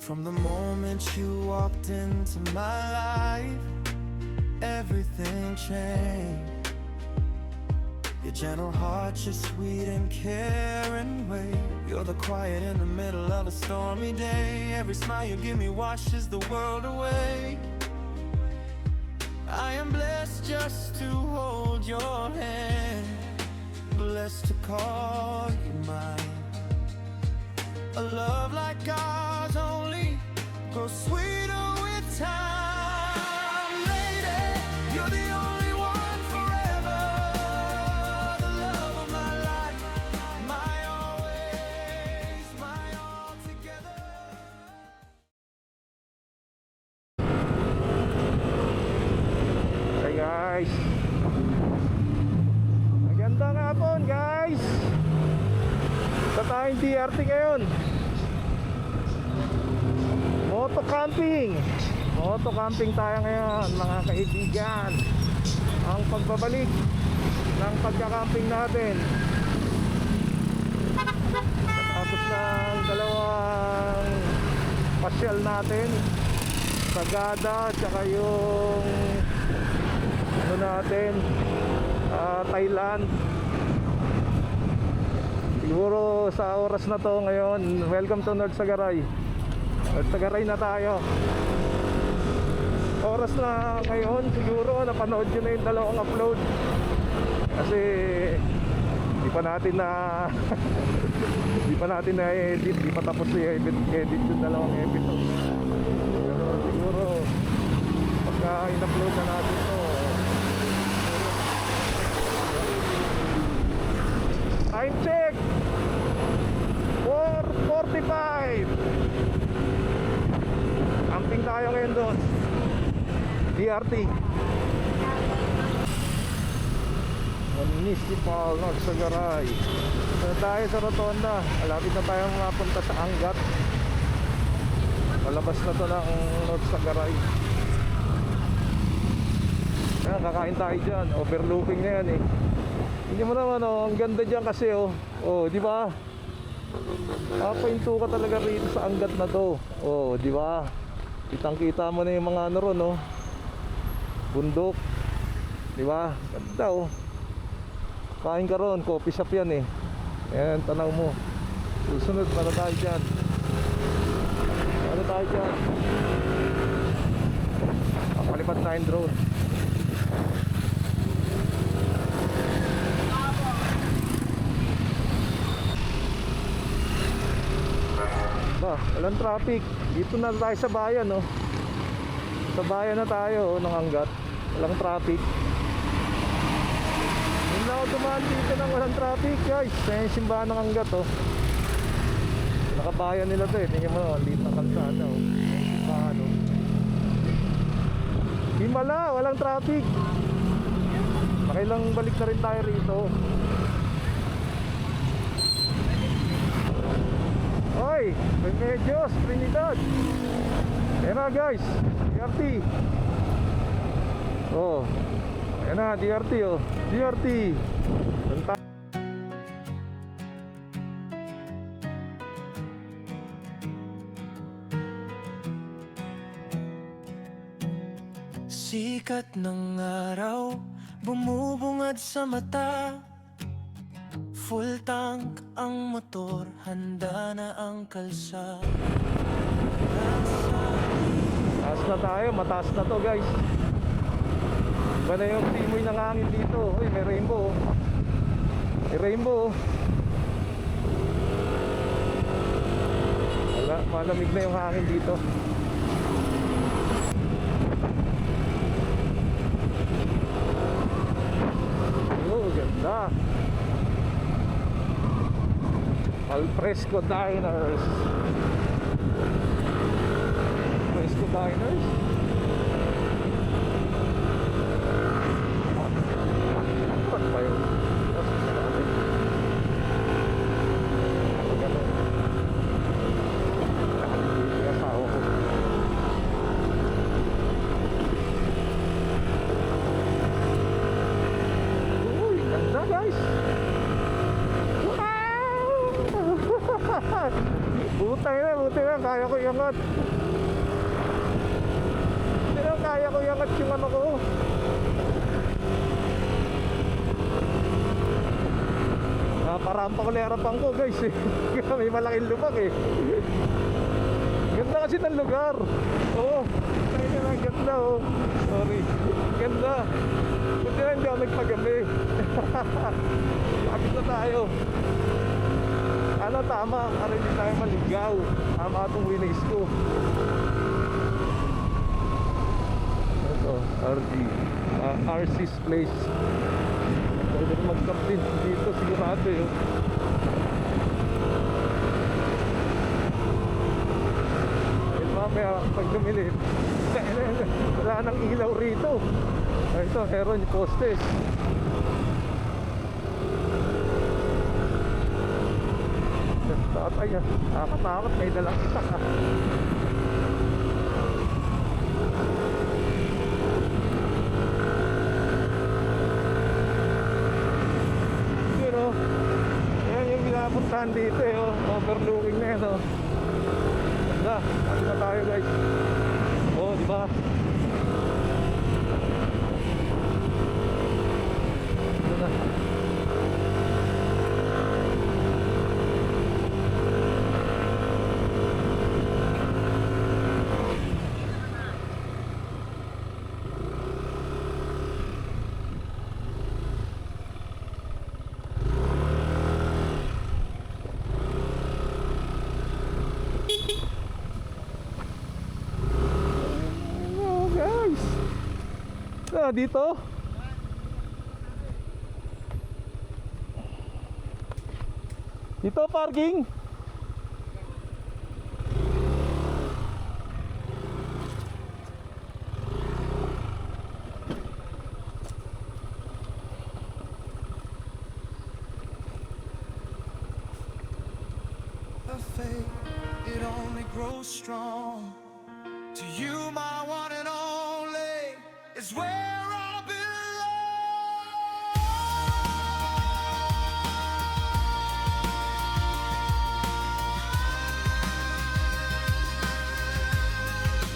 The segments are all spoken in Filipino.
From the moment you walked into my life, everything changed. Your gentle heart, your sweet and caring way. You're the quiet in the middle of a stormy day. Every smile you give me washes the world away. I am blessed just to hold your hand, blessed to call you mine. A love like ours only grows sweeter with time. Lady, you're the only one forever, the love of my life, my always, my all together. Hey guys, magandang hapon guys. Sa tayong DRT ngayon, Moto camping tayo ngayon mga kaibigan. Ang pagbabalik ng pagka-camping natin tapos ng dalawang pasyal natin, Sagada tsaka yung ano natin, Thailand. Siguro sa oras na to ngayon, welcome to North Sagaray. North Sagaray na tayo. Oras na ngayon, siguro napanood nyo na yung dalawang upload. Kasi di pa natin na edit, di pa tapos i-edit yung dalawang episode. Pero siguro pagka in-upload na natin to, time check 4:45. Camping tayo ngayon doon, DRT Municipal North Sagaray. So tayo sa Rotonda, malapit na tayong mapunta sa Angat. Palabas na to ng North Sagaray. Ayan, kakain tayo dyan, overlooking na yan eh. Hindi mo naman ang ganda dyan kasi di ba? Papainto ka talaga rito sa Angat na to. Di ba? Kitang-kita mo na yung mga ano ron, bundok. Di ba? Ganda Kain ka ron, coffee shop yan eh. Ayan, tanaw mo. Susunod, para tayo dyan. Papalipad tayong drone. Walang traffic. Dito na tayo sa bayan Sa bayan na tayo ng Angat. Walang traffic. Hindi na ako dumaan dito nang walang traffic guys. Kaya yung simbahan ng Angat nakabayan nila to eh. Tingnan mo ang liit na kalsada simbahan Himala, walang traffic. Nakailang balik na rin tayo rito. Hoy, Remedios, Trinidad. Ayan na guys, DRT. Ayan na, DRT DRT. Sikat ng araw, bumubungad sa mata. Full tank ang motor, handa na ang kalsada. Taas na tayo, mataas na to guys. Iba na yung timoy ng hangin dito. Uy, may rainbow. May rainbow. Wala, malamig na yung hangin dito. Ganda. Alfresco Diners. Alfresco Diners. Apa ba yun? Uy, ganda guys. Wow! Buti na, kaya ko iangat. Buti na, kaya ko iangat yung ano ko. Naparampa ko na yung harapan ko guys eh. May malaking lubak eh. Ganda kasi ng lugar. Oo, tayo na, ganda oh. Sorry, ganda. Buti na hindi ako nagpagabi. Lapit na tayo. Ano, tama, para hindi tayo maligaw. Tama itong winays ko. Ito, RC's Place. Pwede rin mag-camp din dito, sigurado yun. Ayun, mamaya pag dumilit, wala nang ilaw rito. Ito, meron yung postes. Tatay, nakakatakot, may dalang itak ah. Yun oh, yan yung pinapuntahan dito eh oh. Overlooking na yan oh. Ganda, ano na tayo guys. Oh, diba? Ito na. Dito parking. The faith, it only grows strong. To you, my one and only, is where I belong.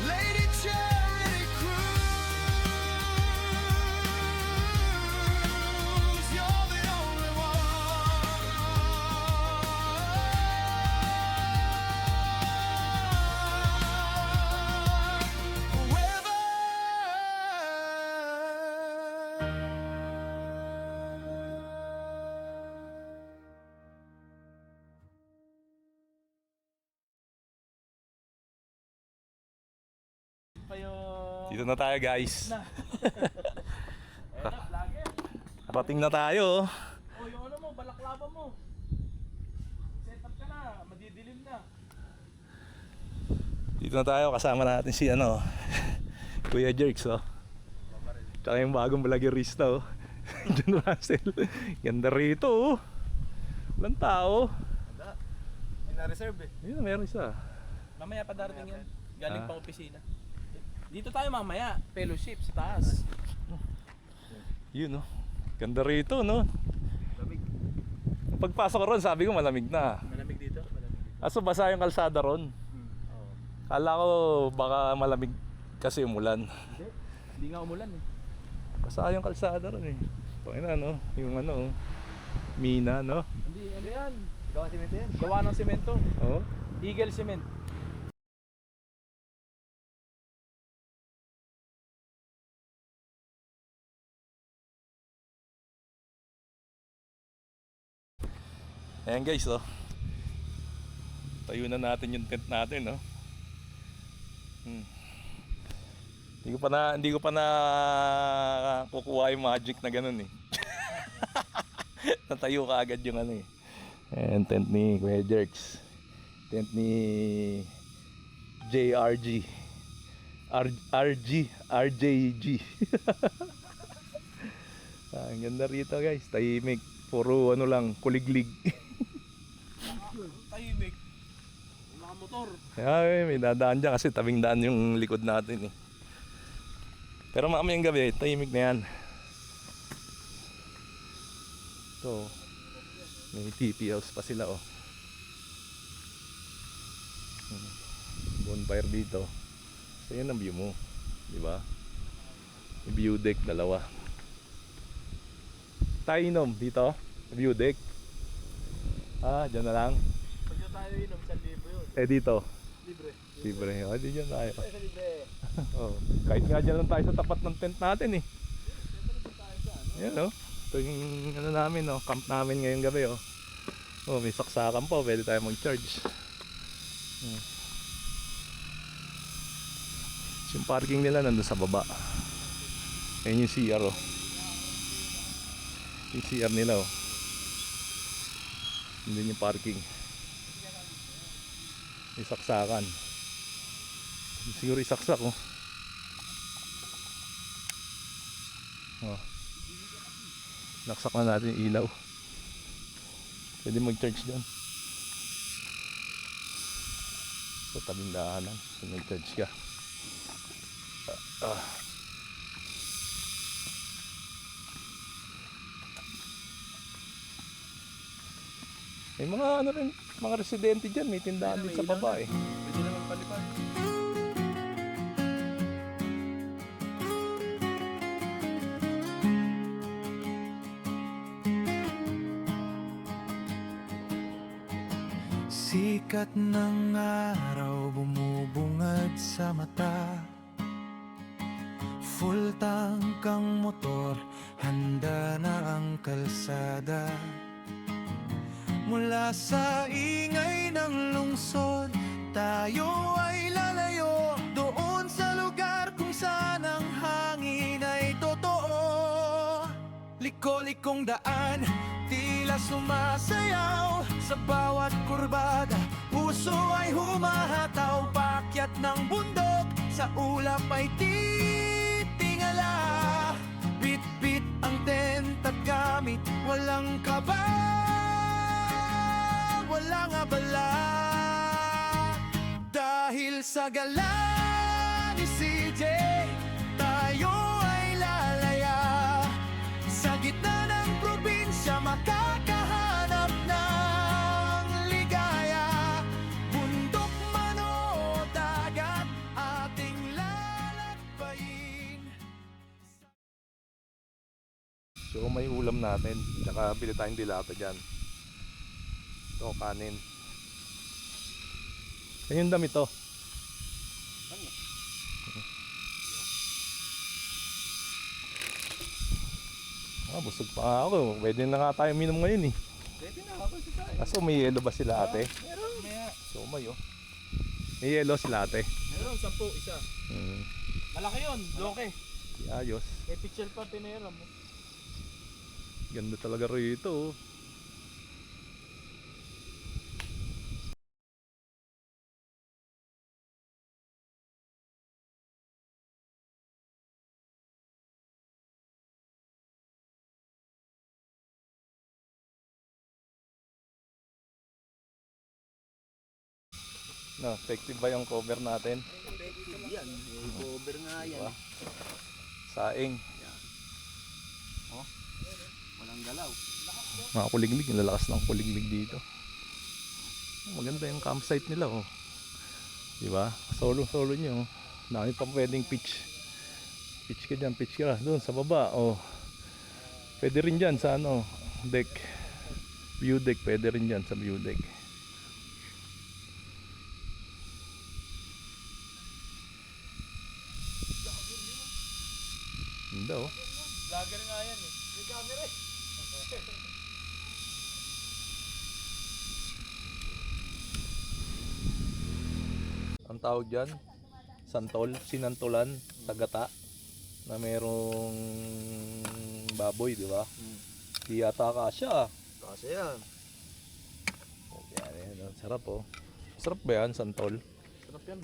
Lady Charity Cruise, you're the only one. Wherever Dito na tayo guys. Rating na tayo. Oh, yung ano mo, balaklava mo. Set up ka na, madidilim na. Dito na tayo, kasama natin si ano Kuya Jerks oh. Tsaka yung bagong vloggerista oh. John Russell. Ganda rito oh. Walang tao. Ganda. Hindi na-reserve eh. Ayun, meron isa. Mamaya pa darating yan. Galing pang opisina. Dito tayo mamaya, fellowship sa taas. Yun oh. Ganda rito no. Malamig. Pagpasok ko ron, sabi ko malamig na. Malamig dito, malamig dito. Aso basa yung kalsada ron. Oo. Kala ko baka malamig kasi umulan. Hindi nga umulan eh. Basa yung kalsada ron eh. Pangina no, yung ano, mina no. Hindi, ano yan? Gawa semento yan? Gawa ng semento. Oh. Eagle Cement. Ayan guys oh. Tayo na natin yung tent natin no. Hindi ko pa na kukuha yung magic na ganun eh. Natayo ka agad yung ano eh. Ayan, tent ni Kuya Jerks. Tent ni JRG. RJG. Ang ganda rito guys, tahimik. Puro ano lang, kuliglig. Tahimik. Mga motor. Ay, may dadaan dyan kasi tabing daan yung likod natin eh. Pero mamayang gabi, tahimik na yan. Ito, may TP house pa sila oh. Bonfire dito. So yan ang view mo, di ba? May view deck dalawa. Tayo inom dito, view deck. Dyan na lang. Pag dito tayo inom, 1,000 yun. Dito. Libre. Libre. Di dyan tayo. Sa libre. Oh, kahit nga dyan lang tayo sa tapat ng tent natin eh. Yan oh. Ito yung ano namin oh, camp namin ngayong gabi oh. Oh, may saksakan pa, pwede tayo mag-charge. Yung parking nila nandun sa baba. Ayun yung CR oh. Yung CR nila oh. Hindi yung parking. May saksakan. Siguro isaksak oh. Oh. Naksak na natin yung ilaw. Pwede mag-charge dyan. So tabing daanan, mag-charge ka. May mga ano rin, mga residente dyan, may tindahan din sa baba eh. Pwede naman palipad. Sikat ng araw bumubungad sa mata. Full tank ang motor, handa na ang kalsada. Mula sa ingay ng lungsod, tayo ay lalayo doon sa lugar kung saan ang hangin ay totoo. Liko-likong daan, tila sumasayaw sa bawat kurbada. Puso ay humahataw, paakyat ng bundok, sa ulap ay titingala. Bit-bit ang tent at gamit, walang kaba, walang abala. Dahil sa gala ni CJ, tayo ay lalaya. Sa gitna ng probinsya, makakahanap ng ligaya. Bundok man o dagat, ating lalakbayin. So may ulam natin, tsaka bili tayong dilata dyan. Ito, kanin. Ayun yung damit to. Busog pa ako. Pwede na nga tayo minom ngayon eh. Pwede na ako sa tayo. Kaso may yelo ba sila ate? Meron. So may oh. May yelo sila ate. Meron, 10 isa. Malaki yun, loke. Ayos. May picture pa pinahiram mo. Ganda talaga rito oh. No, effective ba yung cover natin? Effective yan. Cover nga yan. Diba? Saing. Oh, walang galaw. Mga kuliglig, yung lalakas ng kuliglig dito. Maganda yung campsite nila oh. Diba? Solo nyo. Dami pang pwedeng pitch. Pitch ka dyan, pitch ka doon sa baba oh. Pwede rin dyan sa ano, deck. View deck, pwede rin dyan sa view deck. Ganda oh. Vlogger nga yan eh. May camera eh. Ang tawag dyan, santol, sinantulan, tagata na merong baboy, di ba? Di yata kasya. Kasi yan. Yan, sarap oh. Sarap ba yan, santol? Sarap yan.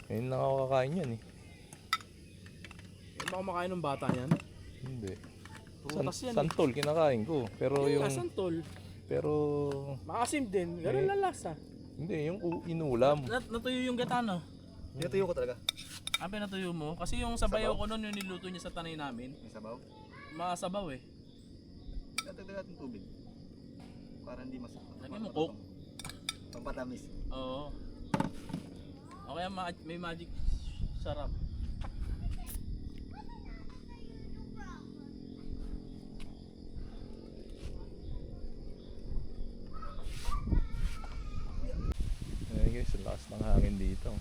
Ngayon nakakakain yan eh. Hindi ba kumakain ng bata niyan? Hindi. Prutas yan Santol, kinakain ko. Pero eh. yung... Santol. Pero... Makasim din. Ganun lang lasa. Hindi, yung inulam. Natuyo yung gata no? Pinatuyo ko talaga. Pinatuyo mo? Kasi yung sabayaw ko nun yung niluto niya sa tanay namin. May sabaw. Masabaw eh. Natagdag natin tubig. Para hindi masakit. Lagyan mo coke. Pampatamis. Oo. O kaya may magic sarap. Ayan guys, ang lakas ng hangin dito.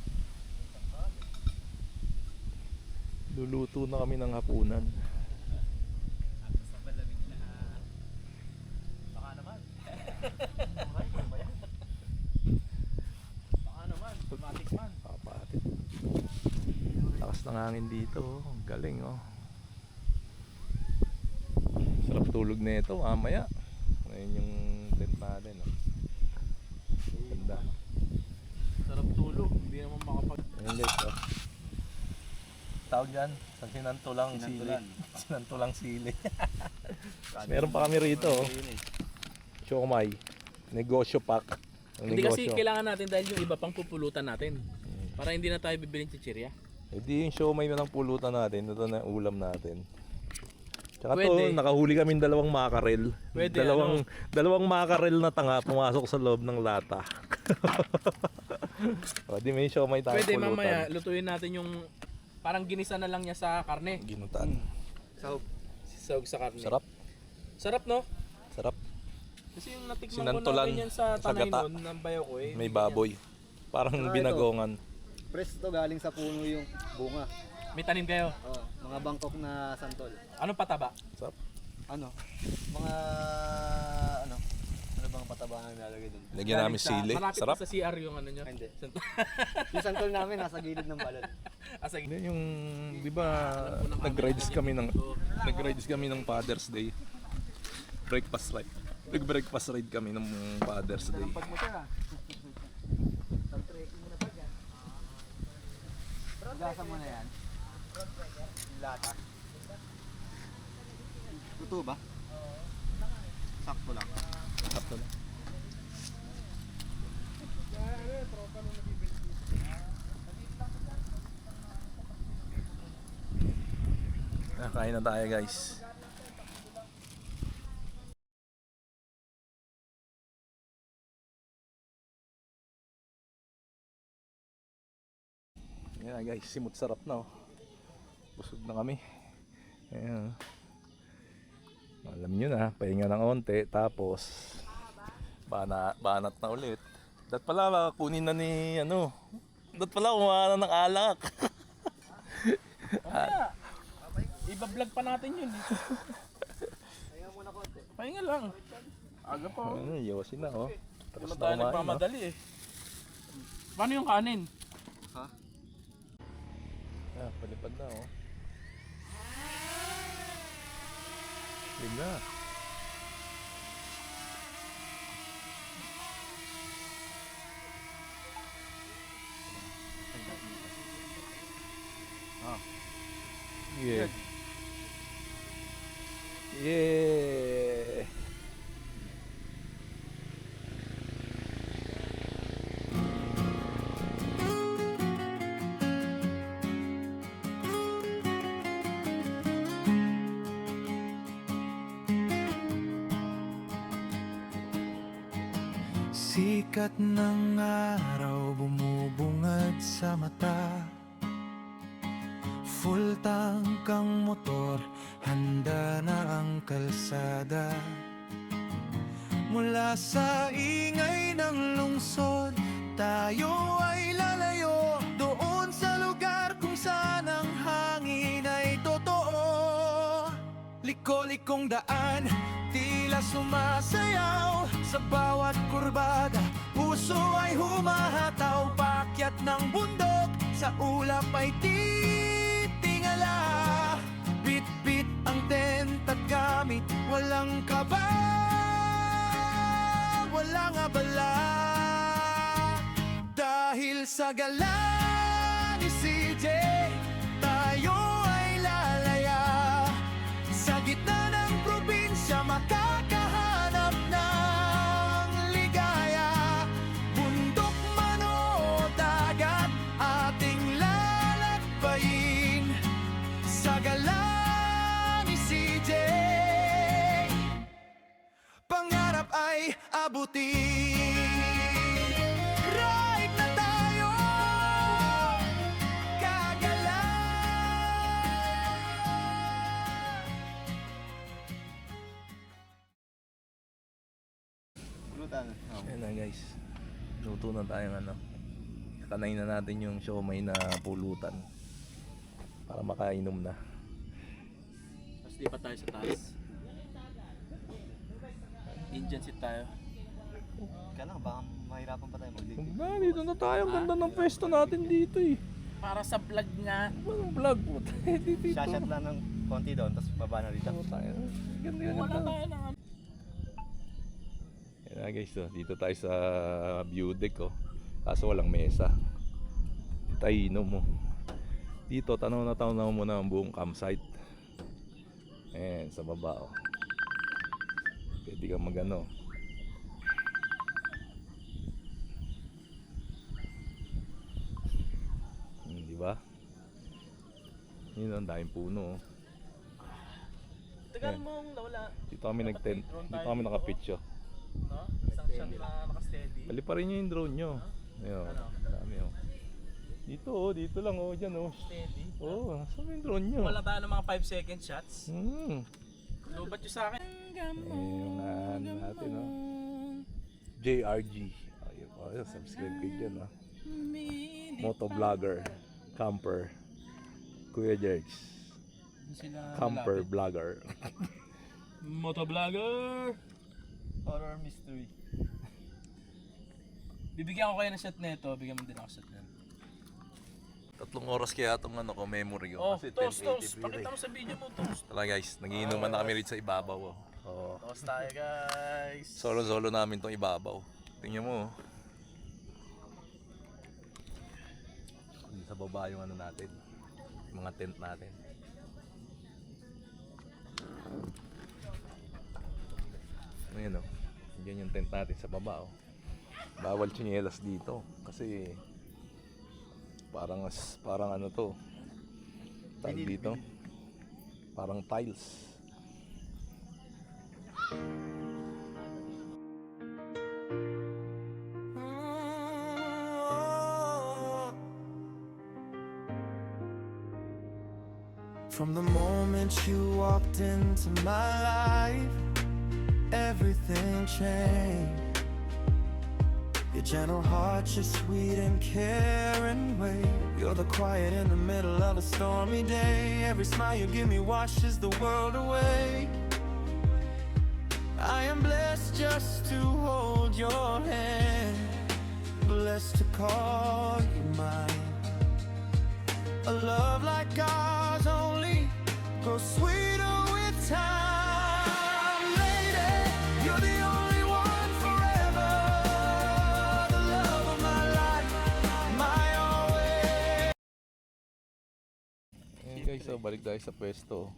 Luluto na kami ng hapunan. Baka naman. Baka naman, matikman. Papatit. Lakas ng hangin dito, oh. Ang galing oh. Sarap tulog na ito mamaya. Ngayon yung tent natin oh. Ganda. Sarap tulog, hindi naman makapag... Ayan guys oh. Tawag dyan, sa sinantulang sili. Sinantulang sili. Meron pa kami rito oh. Siomay. Negosyo pack. Ang Hindi kasi negosyo. kailangan natin dahil yung iba pang pupulutan natin. Para hindi na tayo bibilin chichirya. Hindi yung siomay na lang pulutan natin. Ito na ulam natin. Tsaka Pwede. to, nakahuli kami dalawang makarel. Pwede, Dalawang makarel na tanga pumasok sa loob ng lata. O, di may siomay tayo Pwede pulutan. mamaya lutuin natin yung parang ginisa na lang niya sa karne. Ginutan. Sahog. Sisawag sa karne. Sarap. Sarap no? Sarap. Kasi yung natikman ko Sinantulan natin yan sa sa tanay gata. nun ng bayo ko eh. May baboy. Parang Saka ito. binagongan. Press to galing sa puno yung bunga. May tanim kayo. Oh, mga bangkok na santol. Anong pataba? Sarap. Ano? Mga ano? Ano bang pataba na nilalagay dun? Lagyan namin sili. Malapit Sarap. na sa CR yung ano nyo. Ay, hindi. Yung santol namin nasa gilid ng balon. Asa Hindi yung, di ba, nag-rides kami ng Father's Day. Breakfast ride. Nag-breakfast ride kami ng Father's Day. Pag mo siya. Gasa mo na yan. Yung lata. Luto ba? Sakto lang. Sakto na. Kain na tayo guys. Yan na guys, simut sarap na oh. Busog na kami. Ayan. Alam nyo na, pahinga ng onte, tapos banat na ulit. Dat pala kunin na ni ano. Dat pala kumain na ng alak. Iba-vlog pa natin yun. Pahinga lang. Aga pa oh. Ano, yawasin na oh. Hindi Tapos naman na tayo kumain, no? nagmamadali eh. Paano yung kanin? Ha? Ah, palipad na oh. Yun na. Yeah. Yeah. Sikat ng araw bumubungad sa mata. Full tank ang motor, handa na ang kalsada. Mula sa ingay ng lungsod, tayo ay lalayo doon sa lugar kung saan ang hangin ay totoo. Liko-likong daan, tila sumasayaw sa bawat kurbada. Puso ay humahataw, paakyat ng bundok, sa ulap ay titingala. Bit-bit ang tent at gamit, walang kaba, walang abala. Dahil sa gala ni CJ, tayo ay lalaya. Sa gitna ng probinsya, makakahanap ng ligaya. Bundok man o dagat, ating lalakbayin. Sa gala ni CJ, pangarap ay abutin. Ride na tayo pulutan. Oh. Ayan na guys. Luto na tayong ano. Kanay na natin yung siomay na pulutan. Para makainom na. Tapos di pa tayo sa taas. Indian seat tayo. Kaya lang, baka mahirapan pa tayo mag-dig. Dito na tayo. Ang ganda ng pwesto natin dito eh. Para sa vlog nga. Anong vlog mo tayo dito? Shot lang ng konti doon, tapos baba na dito. Tayo. Ganda Wala ganda. tayo ng Ayan na guys, oh. Dito tayo sa view deck oh. Kaso walang mesa. Dito tayo inom mo. Dito tanaw na mo na ang buong campsite. Ayan sa baba oh. Pwede kang magano. Di ba? Yun ang daming puno oh. Tagal Ayan. mong nawala. Dito kami nag-tent. Dito kami nakapitch oh. No? Isang shot na naka-steady. Bali pa rin nyo yung drone nyo. Ayun, Ano? dami oh. Dito oh, dito lang oh, dyan oh. Steady. Oh, saan yung drone nyo? Wala tayo ng mga 5 second shots. Lubat nyo sa akin. Yung ano natin oh. JRG. Ayun oh, subscribe kayo dyan oh. Motovlogger, camper, Kuya Jerks, Sila camper vlogger. Motovlogger! Horror mystery. Bibigyan ko kayo ng shot nito, bigyan mo din ako shot nito. 3 oras kaya itong ano ko, memory ko. Oh, Kasi toast, 1080p Pakita rin. mo sa video mo, toast. Tara guys, nagiinuman na kami rito sa ibabaw oh. Oh. Toast tayo, guys. Solo namin tong ibabaw. Tingnan mo oh. Sa baba yung ano natin, yung mga tent natin. Ayan oh. Diyan yung tent natin sa baba oh. Bawal tsinelas dito kasi parang ano to. Tawag dito. Parang tiles. From the moment you walked into my life, everything changed. Your gentle heart, your sweet and caring way. You're the quiet in the middle of a stormy day. Every smile you give me washes the world away. I am blessed just to hold your hand, blessed to call you mine. A love like ours only grows sweeter with time. Lady, you're the only one forever, the love of my life, my always. Ayan guys, so balik tayo sa pwesto.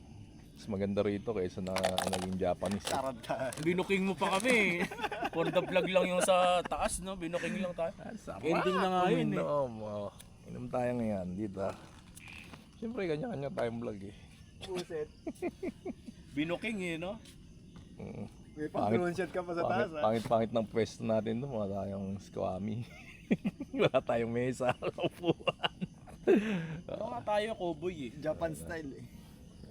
Mas maganda rito kaysa na naging Japanese. Sarap tayo. Binuking mo pa kami. For the vlog lang yung sa taas, no? Binuking lang tayo. Ending na nga yun, eh. Uminom, oh. Inom tayo ngayon dito. Siyempre kanya-kanya tayong vlog eh. Puset. Binuking eh, no? May pang-drone shot ka pa sa taas ha. Pangit ng pwesto natin doon. Wala tayong squammy. Wala tayong mesa. Upuan. Ito nga tayo, cowboy eh. Japan style eh.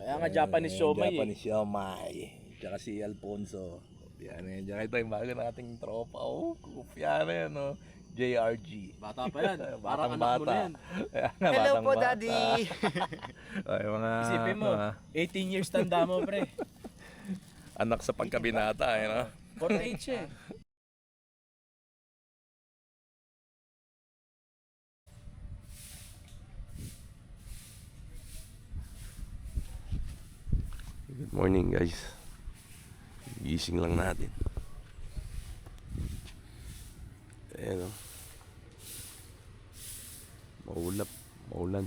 Kaya nga Japanese siomay eh. Japanese siomay. Tsaka si Alfonso. Yan eh. Diyan ito yung bago nating tropa. Oh, kupya na yan oh. JRG. Bata pa yan. Parang Batang anak mo na yan. Hello po, Daddy! Ay, mga, Isipin mo, 18 years tanda mo, pre. anak sa pagkabinata, eh, no? 48 eh. Good morning guys. Gising lang natin. Ayan o. Maulan.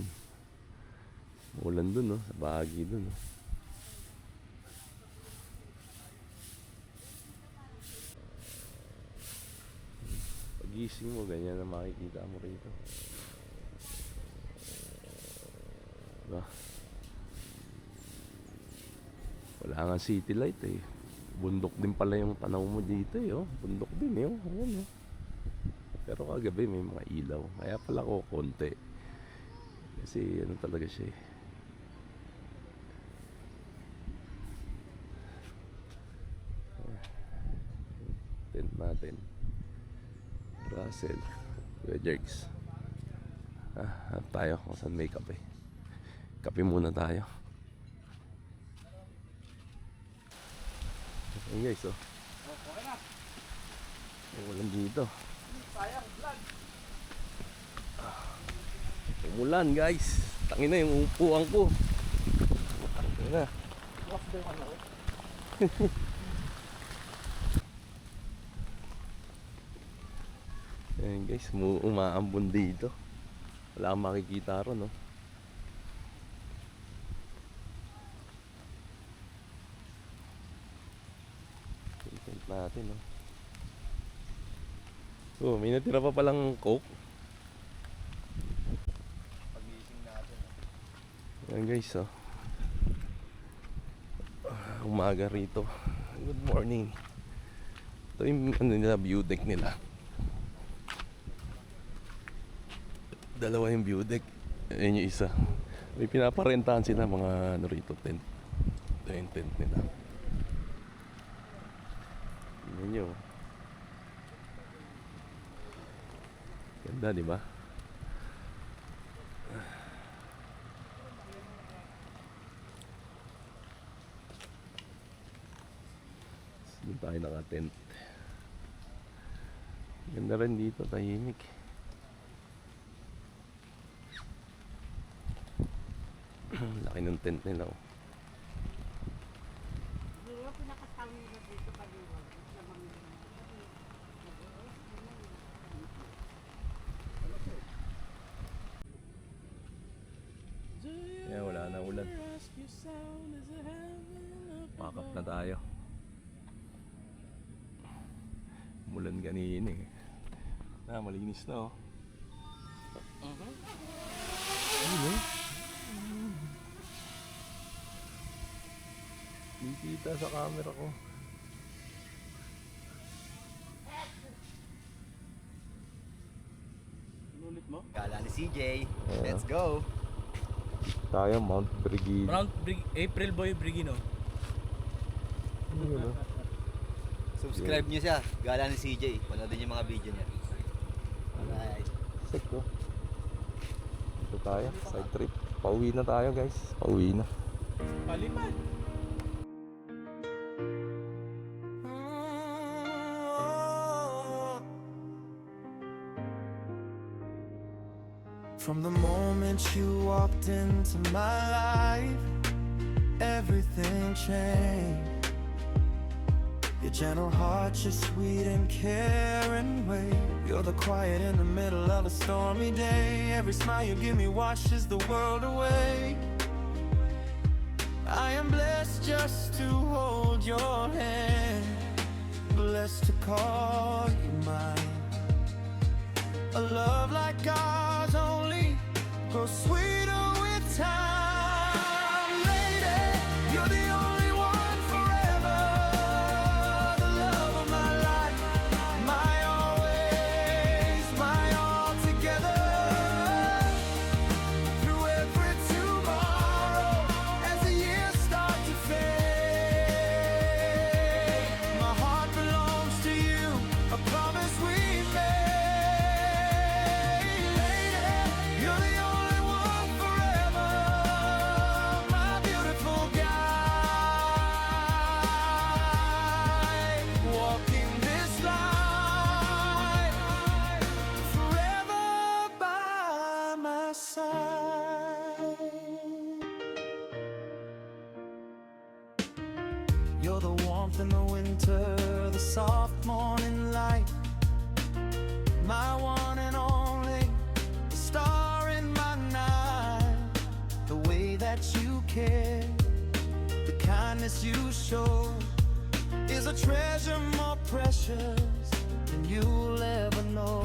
Maulan dun no, sa bahagi dun no. Pagising mo, ganyan na makikita mo rito. Diba? Wala nga city light eh. Bundok din pala yung tanaw mo dito eh. Oh. Bundok din eh. Oh. Ayan, oh. Pero kagabi may mga ilaw. Kaya pala ko konti. Kasi ano talaga siya eh. Tent natin. Russell, Kuya Jerks. Hanap tayo kung saan may kape. Kape muna tayo. Ayan guys, oh. Umulan dito. Umulan guys. Tangin na yung upuan ko. Tangin na. Ayan guys, umaambon dito. Wala kang makikita ron, no? Tent natin, no? Oh, may natira pa palang coke. Pagising natin. Ayan guys, oh. Umaga rito. Good morning. Ito yung ano nila, view deck nila. Dalawa yung view deck. Ayan yung isa. May pinaparentahan sila mga ano rito, tent. Ito yung tent nila. Tingnan nyo. Ganda, di ba? Doon tayo naka-tent. Ganda rin dito, tahimik. Laki ng tent nila, oh. Yeah, wala na ulan. Pakap na tayo. Umulan kanina eh. Malinis na, oh. Ano? Hindi kita sa camera ko. Inulit mo? Gala ni CJ. Let's go. Tayo, Mount Brigid. April Boy Brigino. Yun, oh. Subscribe nyo siya. Gala ni CJ. Panoodin yung mga video niya. Alright. Sek, oh. Dito tayo, side trip. Pauwi na tayo guys. Pauwi na. Palipad. From the moment you walked into my life, everything changed. Your gentle heart, your sweet and caring way. You're the quiet in the middle of a stormy day. Every smile you give me washes the world away. I am blessed just to hold your hand, blessed to call you mine. A love like ours only grows sweeter with time. Lady, you're the only one forever, the love of my life, my always, my all together. Through every tomorrow, as the years start to fade, my heart belongs to you, a promise we made. You're the only one forever, my beautiful guide. Walking this life, forever by my side. You're the warmth in the winter, the soft morning light, my one and only, the star in my night. The way that you care, the kindness you show, is a treasure more precious than you'll ever know.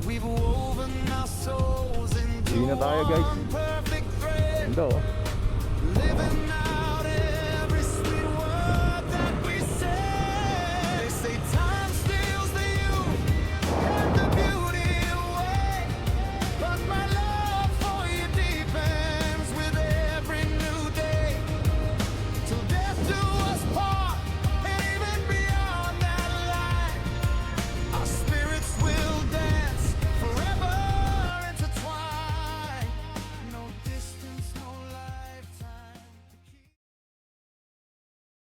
We've woven our souls into Uwi na tayo, guys. one perfect thread, Ganda, oh. living